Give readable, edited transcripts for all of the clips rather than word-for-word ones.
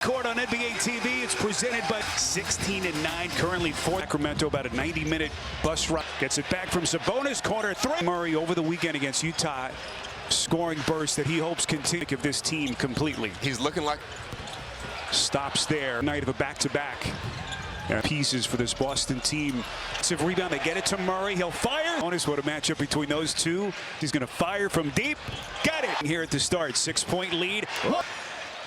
Court on NBA TV. It's presented by 16-9, currently for Sacramento. About a 90-minute bus ride. Gets it back from Sabonis. Corner three. Murray over the weekend against Utah. Scoring burst that he hopes continue of this team completely. He's looking like stops there. Night of a back-to-back. Pieces for this Boston team. Massive rebound. They get it to Murray. He'll fire. Notice what a matchup between those two. He's going to fire from deep. Got it here at the start. 6-point lead.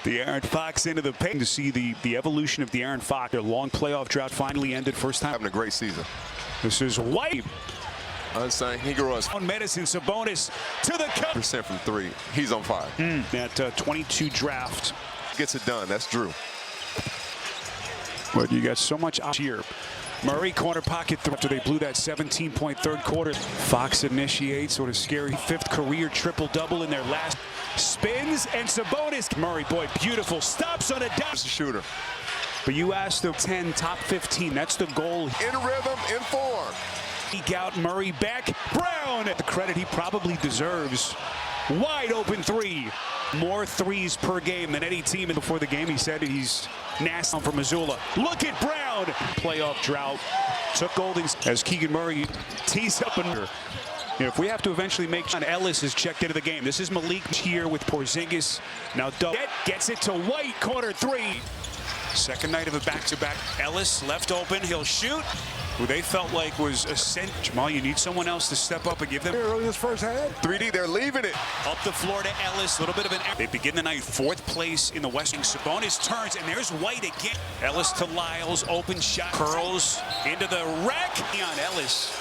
The Aaron Fox into the paint to see the evolution of the Aaron Fox. Their long playoff drought finally ended. First time having a great season. This is White. Unsung. He grows. On medicine, Sabonis to the cup. % from three. He's on fire. That 22 draft. Gets it done. That's Drew. But you got so much out here. Murray corner pocket after they blew that 17-point third quarter. Fox initiates, sort of scary. Fifth career triple-double in their last. Spins and Sabonis. Murray, boy, beautiful. Stops on a dot. Shooter. But you asked the 10, top 15. That's the goal. In rhythm, in form. Eke out, Murray back. Brown. The credit he probably deserves. Wide open three. More threes per game than any team. And before the game, he said he's nasty from Missoula. Look at Brown. Playoff drought. Took Golden as Keegan Murray tees up. And if we have to eventually make John Ellis is checked into the game. This is Malik here with Porzingis. Now gets it to White. Corner three. Second night of a back-to-back. Ellis left open. He'll shoot. Who they felt like was a cent. Jamal, you need someone else to step up and give them. Early this first half. 3D, they're leaving it. Up the floor to Ellis. A little bit of an. They begin the night fourth place in the West. Sabonis turns, and there's White again. Ellis to Lyles. Open shot. Curls into the rack. On Ellis,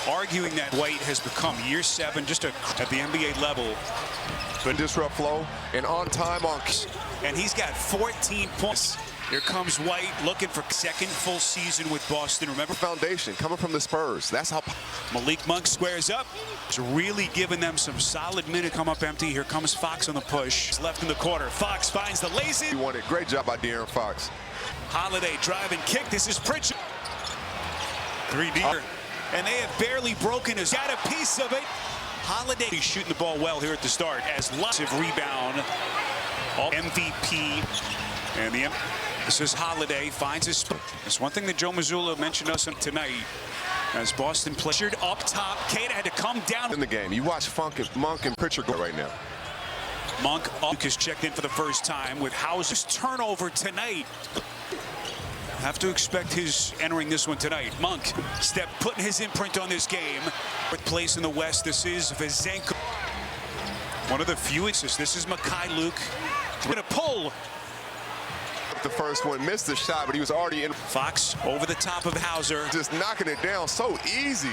arguing that White has become year 7 just at the NBA level. But disrupt flow and on time on. And he's got 14 points. Here comes White looking for second full season with Boston. Remember, foundation coming from the Spurs. That's how Malik Monk squares up. He's really giving them some solid minute. Come up empty. Here comes Fox on the push. He's left in the corner. Fox finds the lazy. He won it. Great job by De'Aaron Fox. Holiday drive and kick. This is Pritchard. 3D. And they have barely broken his. Got a piece of it. Holiday. He's shooting the ball well here at the start. As lots of rebound. All MVP. And this is Holiday finds his. It's one thing that Joe Mazzulla mentioned us tonight. As Boston pressured up top, Kate had to come down in the game. You watch Monk and Pritchard go right now. Monk is checked in for the first time with Hauser's turnover tonight. Have to expect his entering this one tonight. Monk putting his imprint on this game. Fourth place in the West. This is Vizenko. One of the few assists. This is Makai Luke. Gonna pull. The first one missed the shot, but he was already in. Fox over the top of Hauser. Just knocking it down so easy.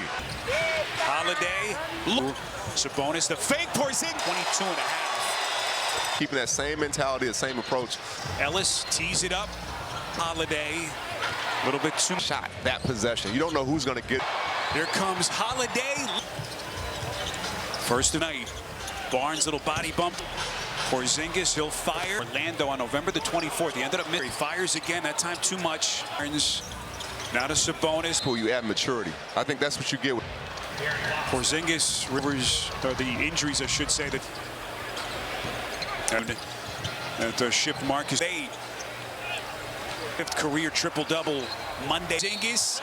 Holiday. Sabonis, the fake Porzingis. 22 and a half. Keeping that same mentality, the same approach. Ellis tees it up. Holiday. A little bit too. Shot that possession. You don't know who's going to get. Here comes Holiday. First tonight. Barnes, little body bump. Porzingis, he'll fire. Orlando on November the 24th. He ended up missing. He fires again, that time too much. Now to Sabonis. Well, you add maturity. I think that's what you get with Porzingis, Rivers, or the injuries, I should say, that shipped Marcus. Fifth career triple-double Monday. Porzingis.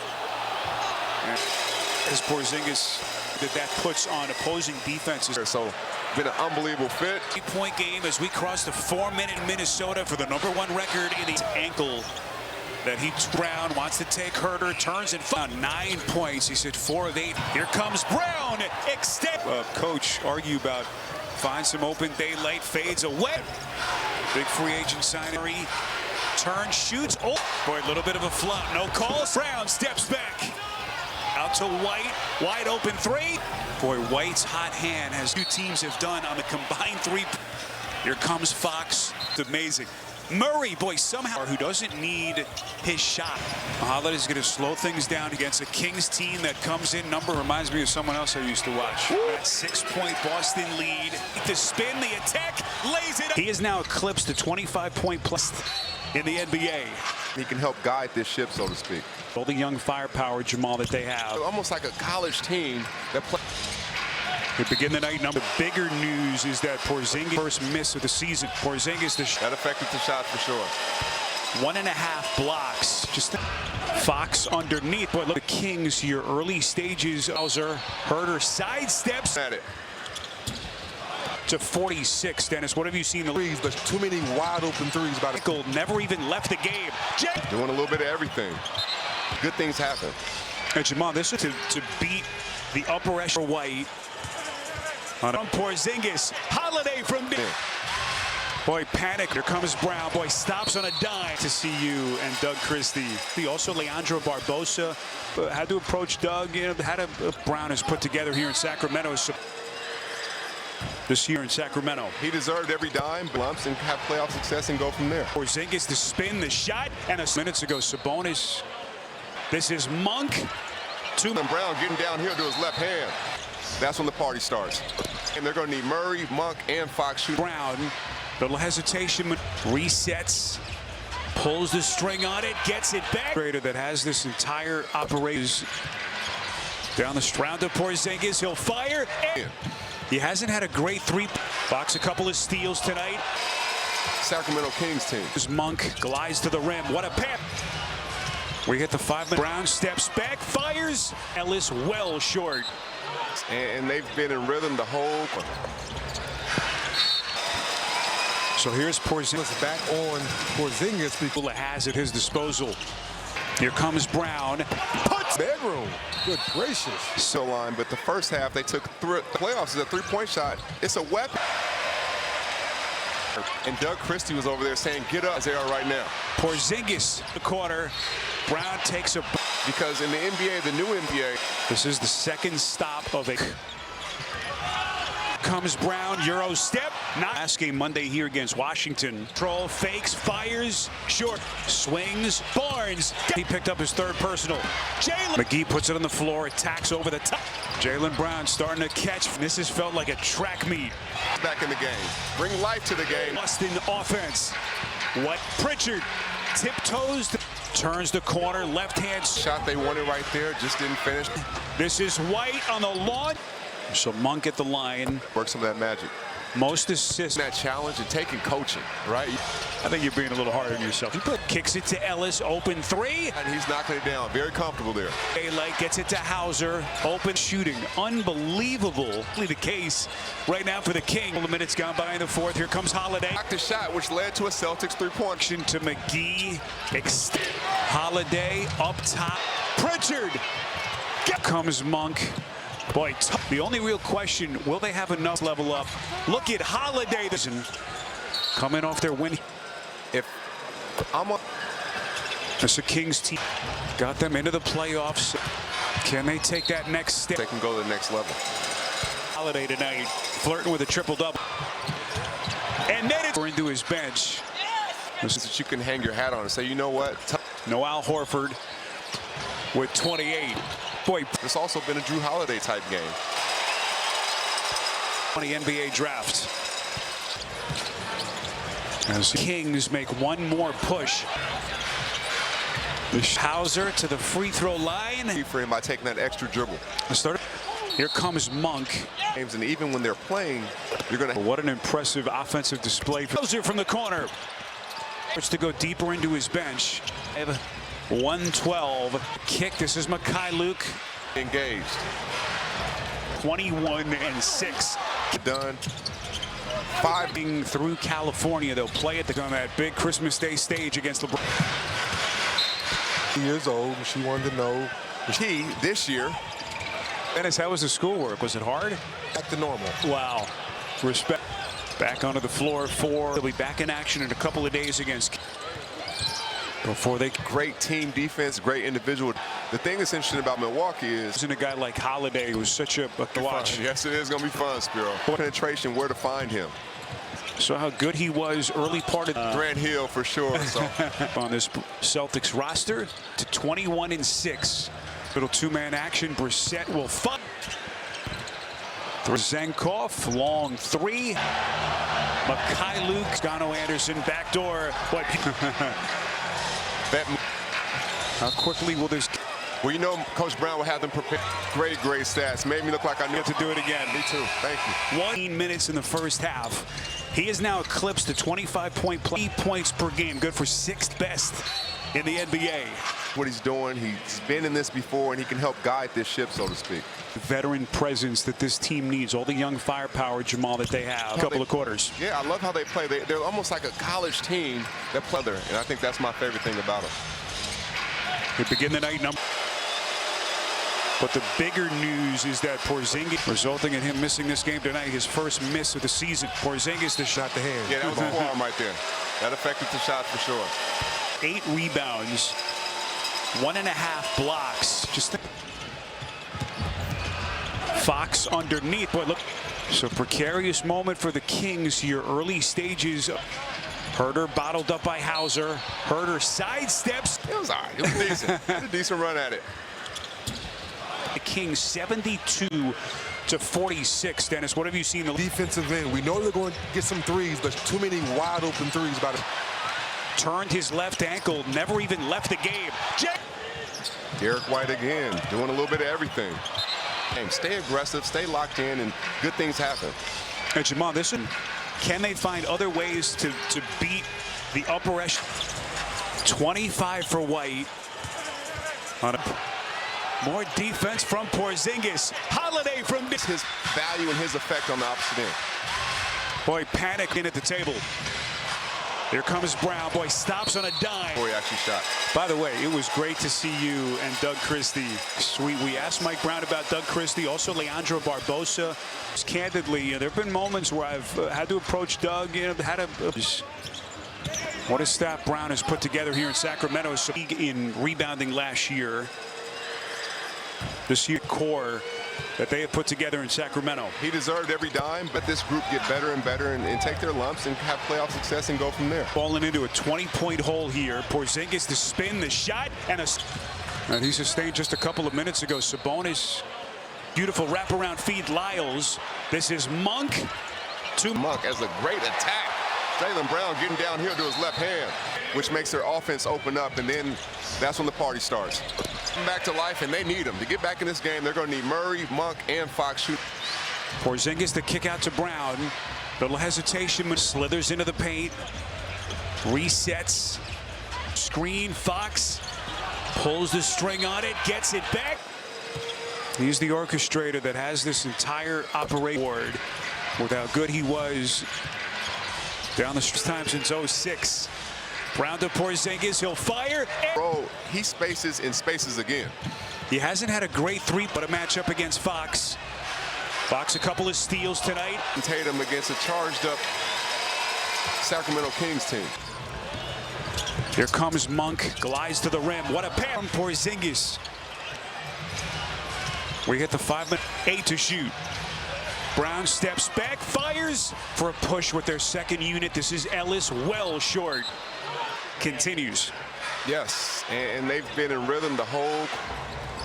As Porzingis, that puts on opposing defenses. So, been an unbelievable fit. 8-point game as we cross the 4-minute Minnesota for the #1 record in his ankle that Brown wants to take. Herter turns and found 9 points. He said 4 of 8. Here comes Brown. Extend. Coach argue about find some open daylight, fades away. Big free agent signing. Turns, shoots. Oh, boy, a little bit of a flop. No calls. Brown steps back. Out to White, wide open three. Boy, White's hot hand, as two teams have done on the combined three. Here comes Fox. It's amazing. Murray, boy, somehow, who doesn't need his shot. Holiday's going to slow things down against a Kings team that comes in. Reminds me of someone else I used to watch. That 6-point Boston lead. The spin, the attack, lays it up. He has now eclipsed the 25-point plus in the NBA. He can help guide this ship, so to speak. All the young firepower, Jamal, that they have. Almost like a college team that plays. We begin the night number. The bigger news is that Porzingis' first miss of the season. Porzingis, that affected the shot for sure. 1.5 blocks. Just Fox underneath. Boy, look, the Kings, your early stages. Herder sidesteps At it. to 46. Dennis, what have you seen? The Threes, but too many wide open threes by the Michael never even left the game. Doing a little bit of everything. Good things happen. And Jamal, this is to beat the upper echelon White. On Porzingis, Holiday from deep. Boy, panic. Here comes Brown. Boy, stops on a dime to see you and Doug Christie. Also, Leandro Barbosa had to approach Doug. You know, had a Brown is put together here in Sacramento. So this year in Sacramento, He deserved every dime, lumps, and have playoff success and go from there. Porzingis, the spin, the shot, and minutes ago, Sabonis. This is Monk. And Brown getting downhill to his left hand. That's when the party starts. And they're going to need Murray, Monk, and Fox shooting. Brown, little hesitation, resets, pulls the string on it, gets it back. That has this entire operation down the round of Porzingis. He'll fire. And he hasn't had a great three. Fox a couple of steals tonight. Sacramento Kings team. Monk glides to the rim. What a pass. We hit the 5. Brown steps back, fires. Ellis well short. And they've been in rhythm the whole. So here's Porzingis back on Porzingis. People has at his disposal. Here comes Brown. Puts bedroom. Good gracious. So line, but the first half they took the playoffs is a three-point shot. It's a weapon. And Doug Christie was over there saying, "Get up," as they are right now. Porzingis, the corner. Brown takes a. Because in the NBA, the new NBA, This is the second stop of a. Comes Brown, Euro step. Not last game Monday here against Washington. Troll fakes, fires, short, swings, Barnes. He picked up his third personal. Jalen McGee puts it on the floor, attacks over the top. Jalen Brown starting to catch. This has felt like a track meet. back in the game. Bring life to the game. Boston offense. What? Pritchard tiptoes, turns the corner, left hand. Shot they wanted right there, just didn't finish. This is White on the lawn. So Monk at the line. Work some of that magic. Most assists. That challenge and taking coaching, right? I think you're being a little hard on yourself. Kicks it to Ellis, open three. And he's knocking it down, very comfortable there. Daylight gets it to Hauser, open shooting. Unbelievable. The case right now for the King. The minutes gone by in the fourth. Here comes Holiday. Blocked the shot, which led to a Celtics three-point. To McGee. Holiday up top. Pritchard. Comes Monk. Boy, the only real question, will they have enough level up? Look at Holiday. Coming off their win. If I'm a It's the Kings team. Got them into the playoffs. Can they take that next step? they can go to the next level. Holiday tonight, flirting with a triple-double. And then it's into his bench. This is that you can hang your hat on and say, you know what? No Al Horford with 28. Boy, It's also been a Drew Holiday type game. 20 NBA draft. As the Kings make one more push. Hauser to the free throw line. For him by taking that extra dribble. Here comes Monk. And even when they're playing, you're going to. What an impressive offensive display. Hauser from the corner. It's to go deeper into his bench. 112 kick. This is Luke. Engaged. 21-6. Done. 5 through California. They'll play it on that big Christmas Day stage against LeBron. Years old. She wanted to know. He this year. Dennis, how was the schoolwork? Was it hard? Back to normal. Wow. Respect. Back onto the floor for. They'll be back in action in a couple of days against. Before they. Great team defense, great individual. The thing that's interesting about Milwaukee is. Isn't a guy like Holiday who's such a watch. Yes, it is going to be fun, Spiro. Penetration, where to find him. So how good he was early part of Grant Hill for sure. So. on this Celtics roster to 21-6. Little two-man action. Brissett will fight. Zenkov, long three. Luke, Gano Anderson, backdoor. What? How quickly will this? Well, you know, Coach Brown will have them prepare. Great stats. Made me look like I knew to do it again. Me too. Thank you. 1 minutes in the first half. He has now eclipsed the 25-point play, points per game, good for 6th best in the NBA. What he's doing, he's been in this before, and he can help guide this ship, so to speak. Veteran presence that this team needs, all the young firepower, Jamal, that they have. A couple of quarters. Yeah, I love how they play. They're almost like a college team that play there, and I think that's my favorite thing about them. They begin the night number. But the bigger news is that Porzingis, resulting in him missing this game tonight, his first miss of the season. Porzingis, the shot to hand. Yeah, that was a forearm right there. That affected the shot for sure. 8 rebounds, 1.5 blocks. Just Fox underneath. Boy, look. So precarious moment for the Kings here. Early stages. Herter bottled up by Hauser. Herter sidesteps. It was all right. It was decent. He had a decent run at it. The Kings 72-46. Dennis, what have you seen? The Defensive end. We know they're going to get some threes, but too many wide open threes by the. Turned his left ankle, never even left the game. Derek White again, doing a little bit of everything. And stay aggressive, stay locked in, and good things happen. Hey, Jamal, this one, can they find other ways to beat the upper echelon? 25 for White. More defense from Porzingis. Holiday from his value and his effect on the opposite end. Boy, panic in at the table. Here comes Brown. Boy, stops on a dime. Before he actually shot. By the way, it was great to see you and Doug Christie. Sweet. We asked Mike Brown about Doug Christie, also Leandro Barbosa. Candidly, there have been moments where I've had to approach Doug. What a staff Brown has put together here in Sacramento. So in rebounding last year. This year core that they have put together in Sacramento. He deserved every dime, but this group get better and better and take their lumps and have playoff success and go from there. Falling into a 20-point hole here. Porzingis the spin, the shot, and he sustained just a couple of minutes ago. Sabonis, beautiful wraparound feed. Lyles. This is Monk. Monk as a great attack. Jaylen Brown getting downhill to his left hand, which makes their offense open up, and then that's when the party starts. Back to life, and they need them to get back in this game. They're going to need Murray, Monk, and Fox shoot. Porzingis the kick out to Brown. Little hesitation, but slithers into the paint. Resets. Screen. Fox pulls the string on it, gets it back. He's the orchestrator that has this entire operation with how good he was down the time since 06. Brown to Porzingis, he'll fire. Bro, he spaces and spaces again. He hasn't had a great three, but a matchup against Fox. Fox a couple of steals tonight. Tatum against a charged up Sacramento Kings team. Here comes Monk, glides to the rim. What a pass from Porzingis. We hit the 5-minute 8 to shoot. Brown steps back, fires for a push with their second unit. This is Ellis, well short. Continues. Yes, and they've been in rhythm the whole.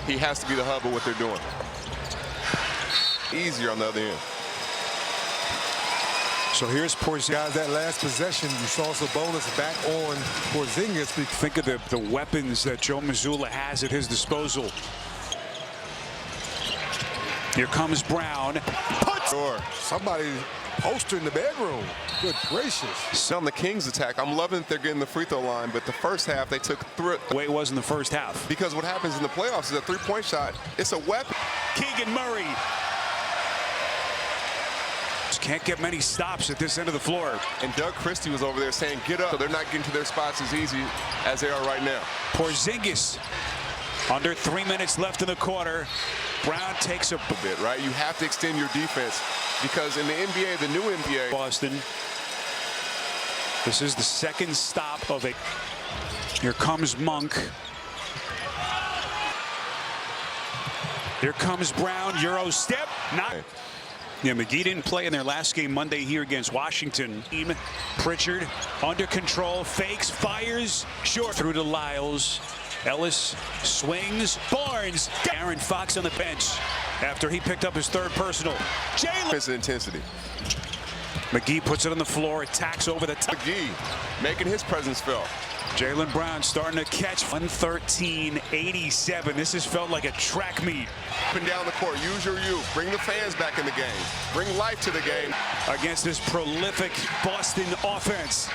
He has to be the hub of what they're doing. Easier on the other end. So here's Porzingis. Guys, that last possession, you saw Sabonis back on Porzingis. Think of the weapons that Joe Mazzulla has at his disposal. Here comes Brown. Sure. Somebody poster in the bedroom. Good gracious. On the Kings attack, I'm loving that they're getting the free throw line, but the first half they took through it. The way it was in the first half. Because what happens in the playoffs is a three-point shot. It's a weapon. Keegan Murray. Just can't get many stops at this end of the floor. And Doug Christie was over there saying, get up. So they're not getting to their spots as easy as they are right now. Porzingis. Under 3 minutes left in the quarter. Brown takes a bit, right? You have to extend your defense because in the NBA, the new NBA. Boston. This is the second stop of it. Here comes Monk. Here comes Brown. Euro step. Not. Yeah, McGee didn't play in their last game Monday here against Washington. Pritchard under control. Fakes. Fires. Short. Through to Lyles. Ellis swings. Barnes. Aaron Fox on the bench after he picked up his third personal. Jaylen. Intensity. McGee puts it on the floor, attacks over the top. McGee making his presence felt. Jaylen Brown starting to catch. 113-87. This has felt like a track meet. Up and down the court, use your youth. Bring the fans back in the game. Bring life to the game. Against this prolific Boston offense.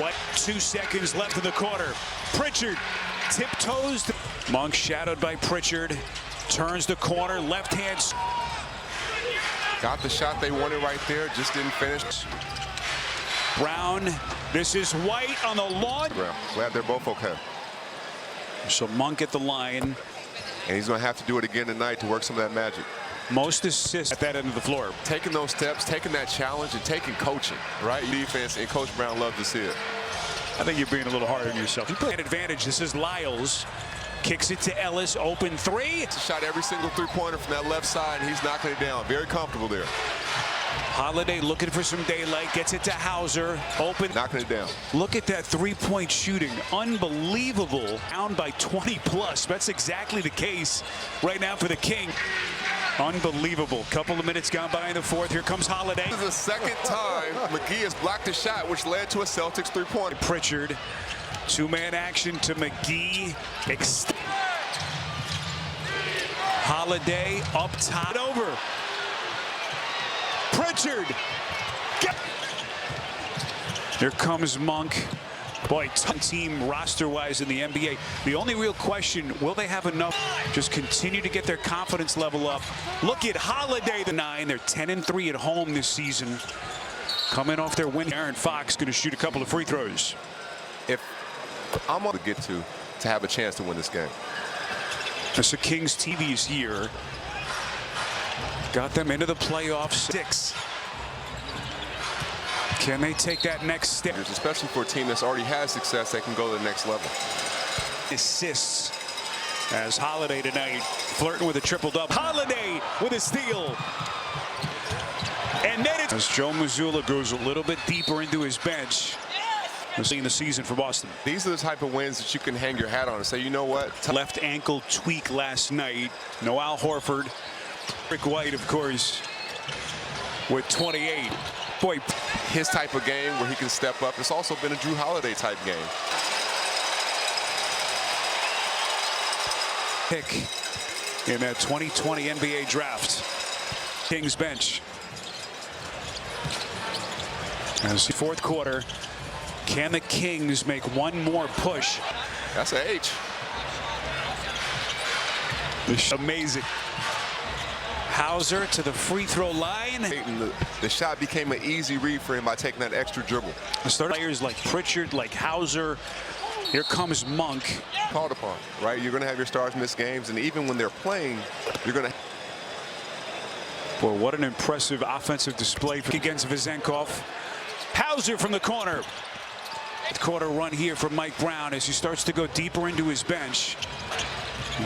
What? 2 seconds left in the quarter. Pritchard tiptoes. Monk shadowed by Pritchard. Turns the corner, left hand. Got the shot they wanted right there, just didn't finish. Brown, this is White on the lawn. Glad they're both okay. So Monk at the line. And he's going to have to do it again tonight to work some of that magic. Most assists at that end of the floor. Taking those steps, taking that challenge, and taking coaching, right? Defense, and Coach Brown loves to see it. I think you're being a little hard on yourself. You put an advantage. This is Lyles. Kicks it to Ellis, open three. It's a shot every single three-pointer from that left side, and he's knocking it down. Very comfortable there. Holiday looking for some daylight, gets it to Hauser, open. Knocking it down. Look at that three-point shooting. Unbelievable. Down by 20 plus. That's exactly the case right now for the King. Unbelievable. Couple of minutes gone by in the fourth. Here comes Holiday. This is the second time McGee has blocked a shot, which led to a Celtics three-pointer. Pritchard. Two-man action to McGee. Holiday up top. Over. Pritchard. Here comes Monk. Boy, team roster-wise in the NBA. The only real question, will they have enough? Just continue to get their confidence level up. Look at Holiday, the 9. They're 10-3 at home this season. Coming off their win, Aaron Fox going to shoot a couple of free throws. If I'm going to get to have a chance to win this game. It's the Kings TV's year. Got them into the playoffs. 6. Can they take that next step? Especially for a team that's already had success, they can go to the next level. Assists as Holiday tonight flirting with a triple-double. Holiday with a steal. And then as Joe Mazzulla goes a little bit deeper into his bench. We're seeing the season for Boston. These are the type of wins that you can hang your hat on and say, you know what? Left ankle tweak last night. No Al Horford. Rick White, of course, with 28. Boy, his type of game where he can step up. It's also been a Drew Holiday type game. Pick in that 2020 NBA draft. Kings bench. As the fourth quarter, can the Kings make one more push? That's an H. Amazing. Hauser to the free throw line. The shot became an easy read for him by taking that extra dribble. Players like Pritchard, like Hauser. Here comes Monk. Called upon, right? You're going to have your stars miss games, and even when they're playing, you're going to. Boy, what an impressive offensive display against Vezenkov. Hauser from the corner. Quarter run here from Mike Brown as he starts to go deeper into his bench.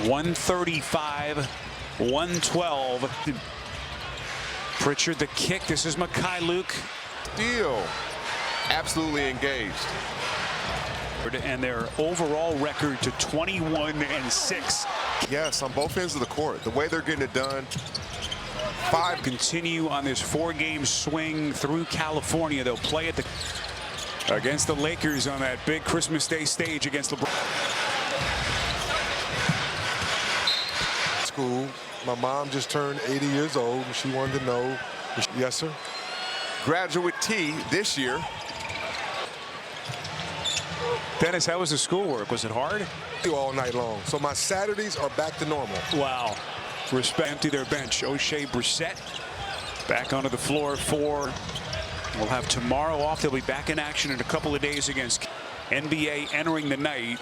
135-112. Pritchard the kick. This is Mikhailuk. Steal. Absolutely engaged. And their overall record to 21-6. Yes, on both ends of the court. The way they're getting it done. 5 continue on this 4-game swing through California. They'll play at the against the Lakers on that big Christmas Day stage against LeBron. School. My mom just turned 80 years old, and she wanted to know. Yes, sir. Graduate T this year. Dennis, how was the schoolwork? Was it hard? All night long. So my Saturdays are back to normal. Wow. Respect. Empty their bench. O'Shea Brissett back onto the floor for. We'll have tomorrow off. They'll be back in action in a couple of days against NBA entering the night.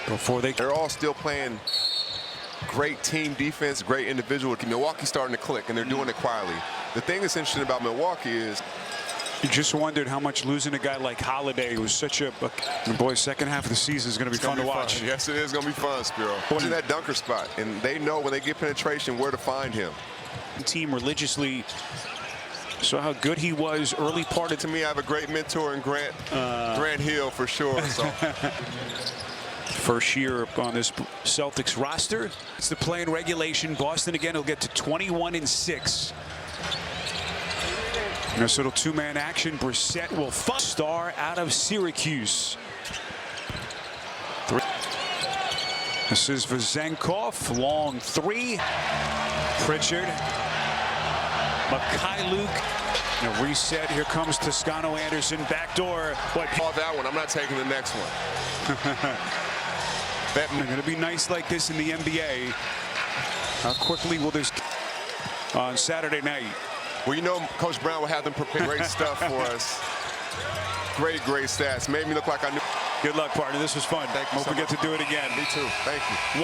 Before they're all still playing great team defense, great individual. Milwaukee's starting to click, and they're doing it quietly. The thing that's interesting about Milwaukee is you just wondered how much losing a guy like Holiday was such a boy. Second half of the season is going to be fun to watch. Yes, it is going to be fun, Spiro. He's in that dunker spot, and they know when they get penetration where to find him. Team religiously saw how good he was early part of. To me, I have a great mentor in Grant Hill for sure. So. First year on this Celtics roster. It's the play in regulation. Boston again will get to 21-6. This little two-man action. Brissett will star out of Syracuse. This is Vezenkov. Long three. Pritchard. Mikhailuk. A reset. Here comes Toscano Anderson. Backdoor. Call that one. I'm not taking the next one. They're going to be nice like this in the NBA. How quickly will this on Saturday night? Well, you know, Coach Brown will have them prepare great stuff for us. Great stats. Made me look like I knew. Good luck, partner. This was fun. Thank you. Hope we get to do it again. Me too. Thank you.